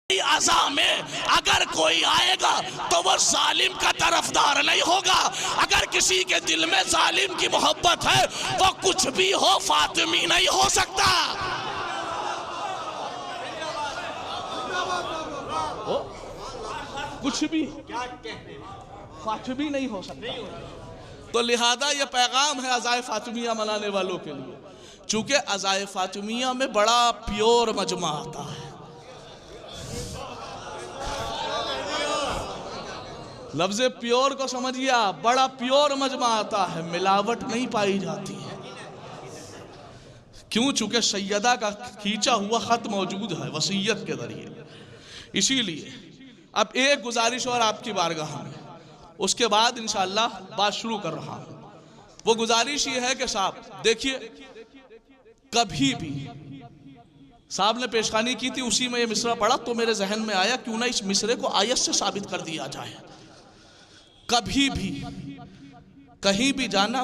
अज़ा में अगर कोई आएगा तो वो जालिम का तरफदार नहीं होगा। अगर किसी के दिल में जालिम की मोहब्बत है वो कुछ भी हो फातिमी नहीं हो सकता। कुछ भी फातिमी नहीं हो सकता। तो लिहाजा ये पैगाम है अज़ाए फातिमिया मनाने वालों के लिए, चूंकि अज़ाए फातिमिया में बड़ा प्योर मजमा आता है। लफ्ज़ प्योर को समझिए आप, बड़ा प्योर मजमा आता है, मिलावट नहीं पाई जाती है। क्यों? चूंकि सैयदा का खींचा हुआ खत मौजूद है वसीयत के जरिए। इसीलिए अब एक गुजारिश और आपकी बारगाह में, उसके बाद इंशाअल्लाह बात शुरू कर रहा हूं। वो गुजारिश ये है कि साहब देखिए, कभी भी साहब ने पेशखानी की थी, उसी में ये मिसरा पढ़ा तो मेरे जहन में आया क्यों ना इस मिसरे को आयत से साबित कर दिया जाए। कभी भी कहीं भी जाना